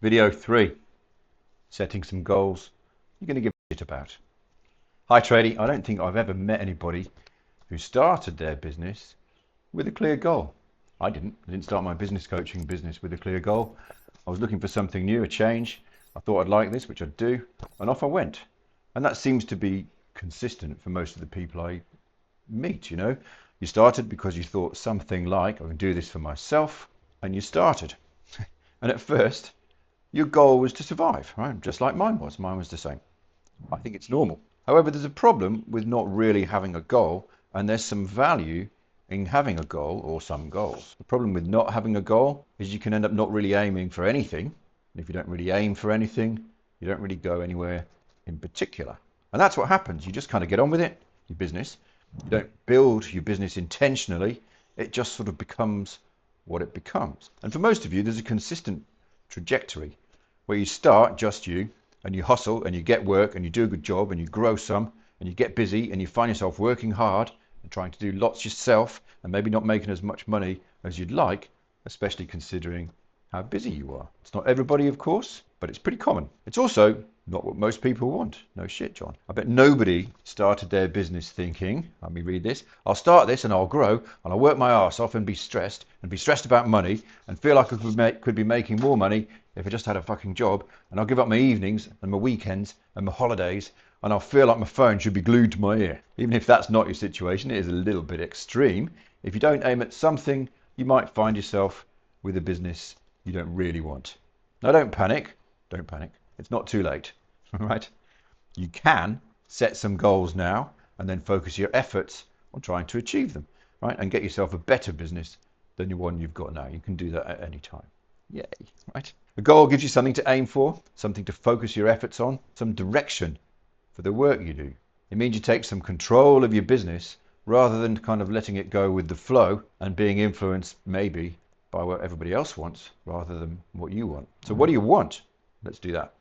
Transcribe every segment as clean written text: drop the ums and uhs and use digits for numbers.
Video 3, setting some goals you're going to give a shit about. Hi tradie, I don't think I've ever met anybody who started their business with a clear goal. I didn't start my business coaching business with a clear goal. I was looking for something new, a change. I thought I'd like this, which I do, and off I went. And that seems to be consistent for most of the people I meet, you know. You started because you thought something like, I can do this for myself, and you started. And at first, your goal was to survive, right? Just like mine was. Mine was the same. I think it's normal. However, there's a problem with not really having a goal, and there's some value in having a goal or some goals. The problem with not having a goal is you can end up not really aiming for anything. And if you don't really aim for anything, you don't really go anywhere in particular. And that's what happens. You just kind of get on with it, your business. You don't build your business intentionally. It just sort of becomes what it becomes. And for most of you, there's a consistent trajectory where you start just you, and you hustle and you get work and you do a good job and you grow some and you get busy and you find yourself working hard and trying to do lots yourself and maybe not making as much money as you'd like, especially considering how busy you are. It's not everybody, of course, but it's pretty common. It's also not what most people want. No shit, John. I bet nobody started their business thinking, let me read this, I'll start this and I'll grow and I'll work my arse off and be stressed about money and feel like I could be making more money if I just had a fucking job, and I'll give up my evenings and my weekends and my holidays, and I'll feel like my phone should be glued to my ear. Even if that's not your situation, it is a little bit extreme. If you don't aim at something, you might find yourself with a business you don't really want. Now don't panic. Don't panic. It's not too late, right? You can set some goals now and then focus your efforts on trying to achieve them, right? And get yourself a better business than the one you've got now. You can do that at any time. Yay, right? A goal gives you something to aim for, something to focus your efforts on, some direction for the work you do. It means you take some control of your business rather than kind of letting it go with the flow and being influenced maybe by what everybody else wants rather than what you want. So what do you want? Let's do that.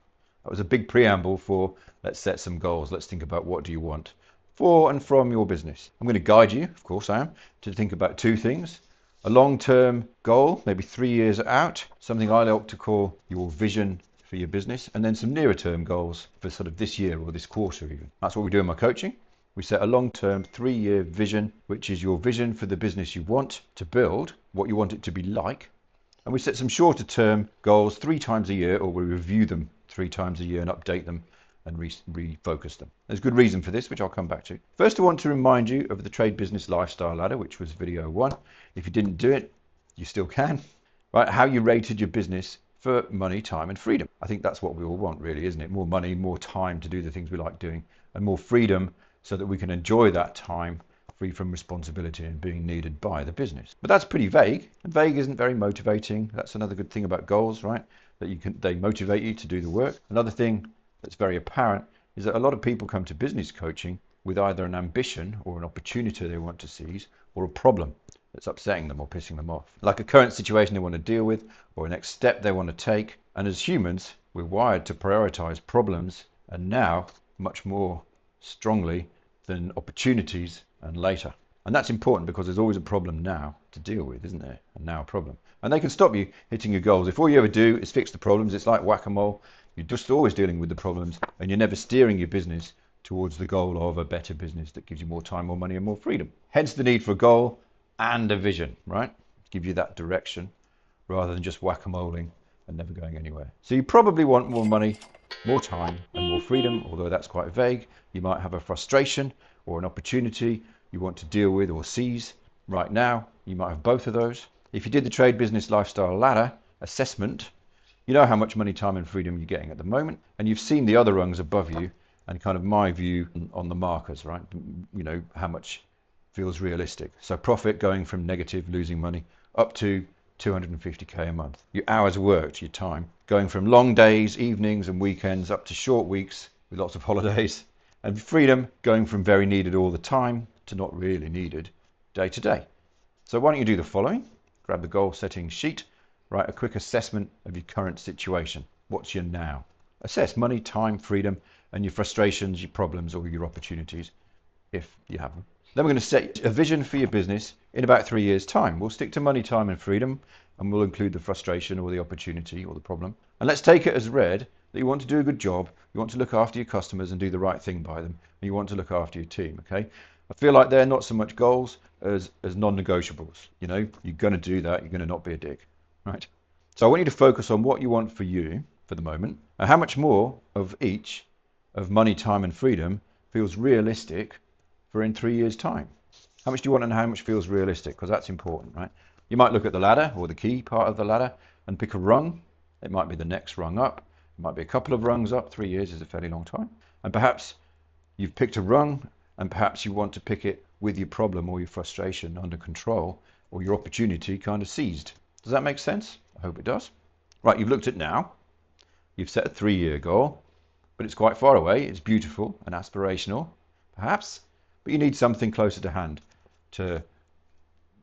That was a big preamble for let's set some goals. Let's think about what do you want for and from your business. I'm going to guide you, of course I am, to think about two things. A long-term goal, maybe 3 years out, something I like to call your vision for your business, and then some nearer-term goals for sort of this year or this quarter even. That's what we do in my coaching. We set a long-term 3-year vision, which is your vision for the business you want to build, what you want it to be like. And we set some shorter-term goals 3 times a year, or we review them 3 times a year and update them and refocus them. There's good reason for this, which I'll come back to. First, I want to remind you of the Trade Business Lifestyle Ladder, which was video 1. If you didn't do it, you still can. Right? How you rated your business for money, time, and freedom. I think that's what we all want, really, isn't it? More money, more time to do the things we like doing, and more freedom so that we can enjoy that time free from responsibility and being needed by the business. But that's pretty vague, and vague isn't very motivating. That's another good thing about goals, right? That they motivate you to do the work. Another thing that's very apparent is that a lot of people come to business coaching with either an ambition or an opportunity they want to seize, or a problem that's upsetting them or pissing them off. Like a current situation they want to deal with, or a next step they want to take. And as humans, we're wired to prioritize problems, and now much more strongly than opportunities and later. And that's important because there's always a problem now to deal with, isn't there? And now a problem. And they can stop you hitting your goals. If all you ever do is fix the problems, it's like whack-a-mole. You're just always dealing with the problems, and you're never steering your business towards the goal of a better business that gives you more time, more money, and more freedom. Hence the need for a goal and a vision, right? Give you that direction rather than just whack-a-moling and never going anywhere. So you probably want more money, more time, and more freedom, although that's quite vague. You might have a frustration or an opportunity you want to deal with or seize right now. You might have both of those. If you did the Trade Business Lifestyle Ladder assessment, you know how much money, time, and freedom you're getting at the moment, and you've seen the other rungs above you and kind of my view on the markers, right? You know, how much feels realistic. So profit going from negative, losing money, up to 250k a month. Your hours worked, your time, going from long days, evenings, and weekends up to short weeks with lots of holidays. And freedom going from very needed all the time to not really needed day to day. So why don't you do the following? Grab the goal setting sheet, write a quick assessment of your current situation. What's your now? Assess money, time, freedom, and your frustrations, your problems, or your opportunities, if you have them. Then we're going to set a vision for your business in about 3 years' time. We'll stick to money, time, and freedom, and we'll include the frustration or the opportunity or the problem And let's take it as read that you want to do a good job, you want to look after your customers and do the right thing by them, and you want to look after your team, okay? I feel like they're not so much goals as non-negotiables. You know, you're going to do that, you're going to not be a dick, right? So I want you to focus on what you want for you for the moment, and how much more of each of money, time, and freedom feels realistic for in 3 years' time. How much do you want and how much feels realistic? Because that's important, right? You might look at the ladder or the key part of the ladder and pick a rung. It might be the next rung up. It might be a couple of rungs up. 3 years is a fairly long time. And perhaps you've picked a rung and perhaps you want to pick it with your problem or your frustration under control or your opportunity kind of seized. Does that make sense? I hope it does. Right, you've looked at now. You've set a 3-year goal, but it's quite far away. It's beautiful and aspirational, perhaps, but you need something closer to hand to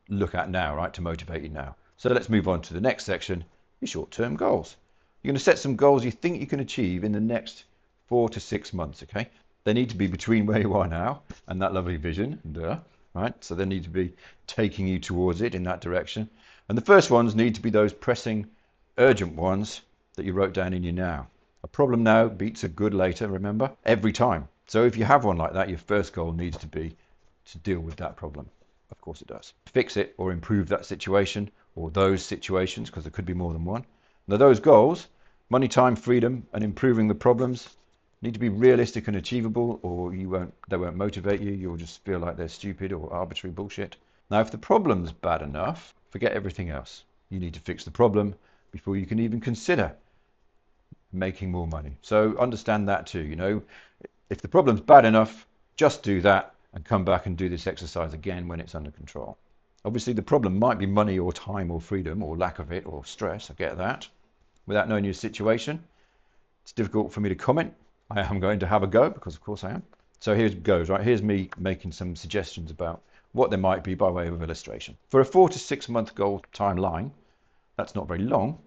look at now, right, to motivate you now. So let's move on to the next section, your short-term goals. You're going to set some goals you think you can achieve in the next 4 to 6 months, okay? They need to be between where you are now and that lovely vision, right? So they need to be taking you towards it in that direction. And the first ones need to be those pressing, urgent ones that you wrote down in your now. A problem now beats a good later, remember? Every time. So if you have one like that, your first goal needs to be to deal with that problem. Of course it does. Fix it or improve that situation or those situations, because there could be more than one. Now those goals, money, time, freedom, and improving the problems, need to be realistic and achievable, or they won't motivate you. You'll just feel like they're stupid or arbitrary bullshit. Now, if the problem's bad enough, forget everything else. You need to fix the problem before you can even consider making more money. So understand that too. You know, if the problem's bad enough, just do that and come back and do this exercise again when it's under control. Obviously, the problem might be money or time or freedom or lack of it or stress. I get that. Without knowing your situation, it's difficult for me to comment. I am going to have a go because, of course, I am. So here it goes, right? Here's me making some suggestions about what there might be by way of illustration. For a 4 to 6 month goal timeline, that's not very long.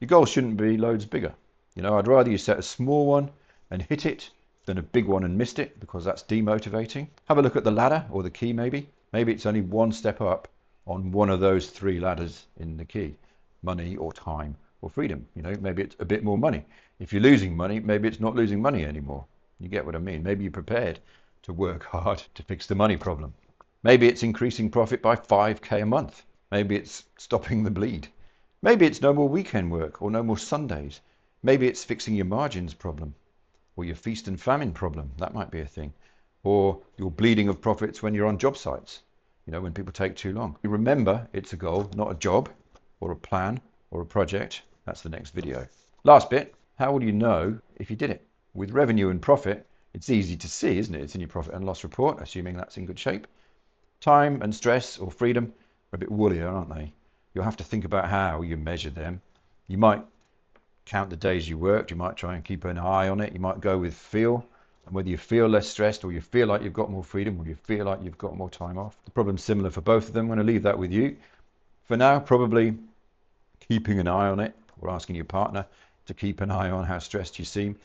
Your goal shouldn't be loads bigger. You know, I'd rather you set a small one and hit it than a big one and missed it, because that's demotivating. Have a look at the ladder or the key maybe. Maybe it's only one step up on one of those 3 ladders in the key. Money or time or freedom. You know, maybe it's a bit more money. If you're losing money, maybe it's not losing money anymore. You get what I mean? Maybe you're prepared to work hard to fix the money problem. Maybe it's increasing profit by 5k a month. Maybe it's stopping the bleed. Maybe it's no more weekend work or no more Sundays. Maybe it's fixing your margins problem or your feast and famine problem. That might be a thing. Or your bleeding of profits when you're on job sites. You know, when people take too long. You remember, it's a goal, not a job or a plan or a project. That's the next video. Last bit, how will you know if you did it? With revenue and profit, it's easy to see, isn't it? It's in your profit and loss report, assuming that's in good shape. Time and stress or freedom are a bit woollier, aren't they? You'll have to think about how you measure them. You might count the days you worked. You might try and keep an eye on it. You might go with feel, and whether you feel less stressed or you feel like you've got more freedom or you feel like you've got more time off. The problem's similar for both of them. I'm going to leave that with you. For now, probably keeping an eye on it or asking your partner to keep an eye on how stressed you seem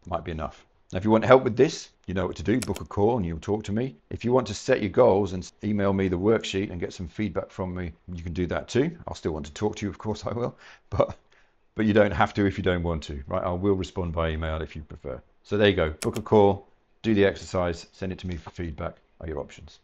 might be enough. Now, if you want help with this, you know what to do. Book a call and you'll talk to me. If you want to set your goals and email me the worksheet and get some feedback from me, you can do that too. I'll still want to talk to you, of course I will, but you don't have to if you don't want to, right? I will respond by email if you prefer. So there you go. Book a call, do the exercise, send it to me for feedback are your options.